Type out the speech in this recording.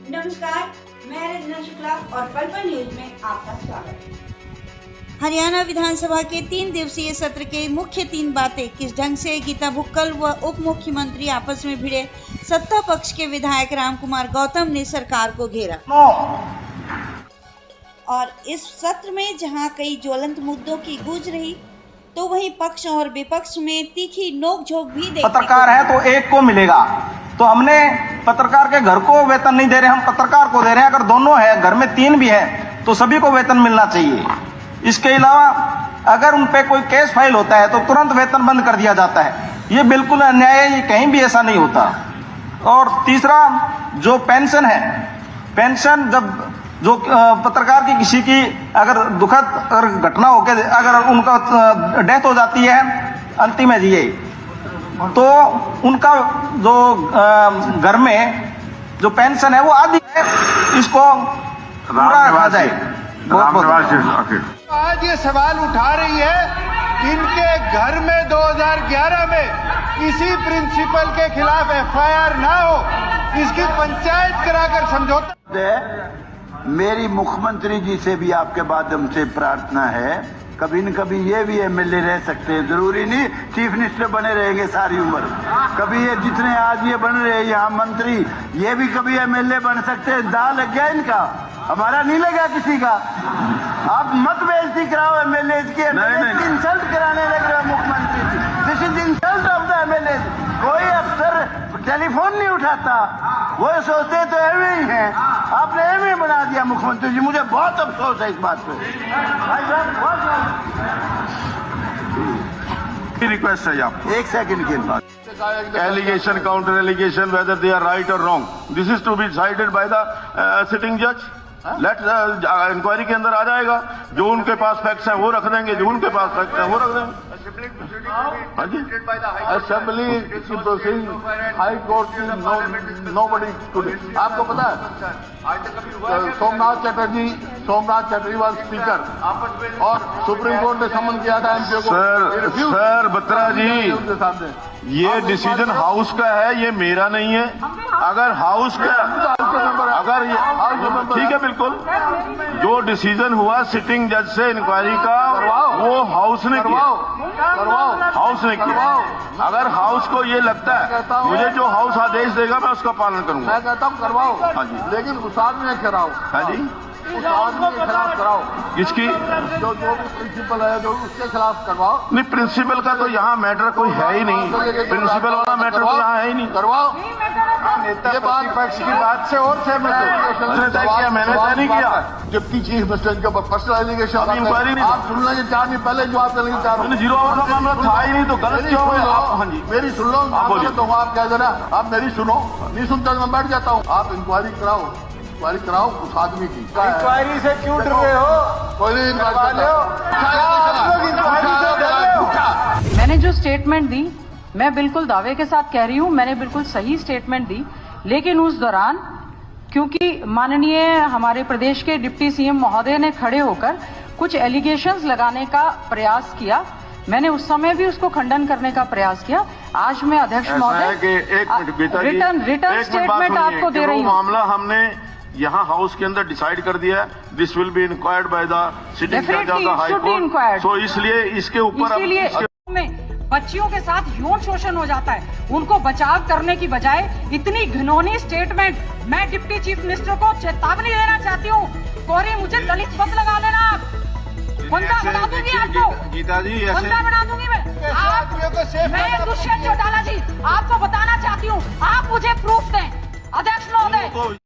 नमस्कार, मैं रंजना शुक्ला और पल पल न्यूज में आपका स्वागत है। हरियाणा विधानसभा के 3 दिवसीय सत्र के मुख्य 3 बातें किस ढंग से गीता भुक्कल व उप मुख्यमंत्री आपस में भिड़े, सत्ता पक्ष के विधायक रामकुमार गौतम ने सरकार को घेरा। और इस सत्र में जहां कई ज्वलंत मुद्दों की गूंज रही, तो वहीं पक्ष और विपक्ष में तीखी नोकझोंक भी देखने पत्रकार है तो एक को मिलेगा, तो हमने पत्रकार के घर को वेतन नहीं दे रहे, हम पत्रकार को दे रहे हैं। अगर दोनों है, घर में 3 भी है, तो सभी को वेतन मिलना चाहिए। इसके अलावा अगर उन पे कोई केस फाइल होता है तो तुरंत वेतन बंद कर दिया जाता है। ये बिल्कुल अन्याय है, ये कहीं भी ऐसा नहीं होता। और तीसरा, जो पेंशन है, पेंशन जब जो पत्रकार की किसी की अगर दुखद अगर घटना होकर अगर उनका डेथ हो जाती है, अंतिम है ये, तो उनका जो घर में जो पेंशन है वो आधी है, इसको पूरा रखा जाए। आज ये सवाल उठा रही है, इनके घर में 2011 में इसी प्रिंसिपल के खिलाफ एफआईआर ना हो, इसकी पंचायत कराकर समझौता। मेरी मुख्यमंत्री जी से भी आपके माध्यम से प्रार्थना है, कभी न कभी ये भी एमएलए रह सकते हैं, जरूरी नहीं चीफ मिनिस्टर बने रहेंगे सारी उम्र। कभी ये जितने आज ये बन रहे हैं यहाँ मंत्री, ये भी कभी एमएलए बन सकते हैं। दांव लग गया इनका, हमारा नहीं लगा किसी का। आप मत बेइज्जती कराओ एमएलए की, इंसल्ट कराने लग रहा मुख्यमंत्री। This is insult of the MLA. कोई अफसर टेलीफोन नहीं उठाता, वो सोचते तो एवं ही है, आपने एवं बना दिया मुख्यमंत्री जी। मुझे बहुत अफसोस है इस बात पे। रिक्वेस्ट है आपको, एक सेकंड के बाद allegation, counter allegation, whether they are right और wrong, this is to be decided by the sitting जज। लेट इंक्वायरी के अंदर आ जाएगा, जो उनके पास फैक्ट्स हैं वो रख देंगे, जो उनके पास फैक्ट्स हैं वो रख देंगे। हाँ जी, असेंबली की प्रोसीडिंग, हाई कोर्ट की नोबडी टुडे। आपको पता है सोमनाथ चटर्जी वाज स्पीकर और सुप्रीम कोर्ट ने समन किया था एमपीओ को। सर बत्रा जी, ये डिसीजन हाउस का है, ये मेरा नहीं है। अगर हाउस का, अगर ठीक है, बिल्कुल जो डिसीजन हुआ सिटिंग जज से इंक्वायरी का, वो हाउस ने किया, हाउस ने किया। अगर हाउस को ये लगता है मुझे जो हाउस आदेश देगा मैं उसका पालन करूंगा। मैं कहता हूँ करवाओ, हाँ जी, लेकिन उस आदमी ने कराओ। हाँ जी, उस आदमी के खिलाफ कराओ। किसकी? जो प्रिंसिपल है, जो उसके खिलाफ करवाओ। नहीं, प्रिंसिपल का तो यहाँ मैटर कोई है ही नहीं, प्रिंसिपल वाला मैटर तो यहाँ है ही नहीं। करवाओ। ये बात पक्ष की बात से और सहमत हो, मैंने तय नहीं किया। डिप्टी चीफ मिनिस्टर के ऊपर पर्सनल एलिगेशन, इंक्वायरी नहीं। आप सुन लेंगे 4 दिन पहले जवाब देने 4 जीरो आवर का मामला था ही नहीं, तो गलत क्यों हुआ? हाँ जी, मेरी सुन लो, आप कह देना, आप मेरी सुनो, नहीं सुनते मैं बैठ जाता हूँ। आप इंक्वायरी कराओ उस आदमी की। इंक्वायरी से क्यों डर रहे हो? कोई नहीं, मैंने जो स्टेटमेंट दी, मैं बिल्कुल दावे के साथ कह रही हूँ, मैंने बिल्कुल सही स्टेटमेंट दी। लेकिन उस दौरान क्योंकि माननीय हमारे प्रदेश के डिप्टी सीएम महोदय ने खड़े होकर कुछ एलिगेशंस लगाने का प्रयास किया, मैंने उस समय भी उसको खंडन करने का प्रयास किया। आज मैं अध्यक्ष महोदय रिटर्न स्टेटमेंट आपको दे रही हूँ। मामला हमने यहाँ हाउस के अंदर डिसाइड कर दिया, this will be inquired bye the sitting जज ऑफ द हाई कोर्ट। सो इसलिए इसके ऊपर बच्चियों के साथ यौन शोषण हो जाता है, उनको बचाव करने की बजाय इतनी घिनौनी स्टेटमेंट। मैं डिप्टी चीफ मिनिस्टर को चेतावनी देना चाहती हूँ, कोरी मुझे दलित पद लगा लेना, आप बंदा बना दूंगी आपको। गीता जी, बंदा बना दूंगी मैं दुष्यंत चौटाला जी, आपको बताना चाहती हूँ, आप मुझे प्रूफ दें अध्यक्ष महोदय।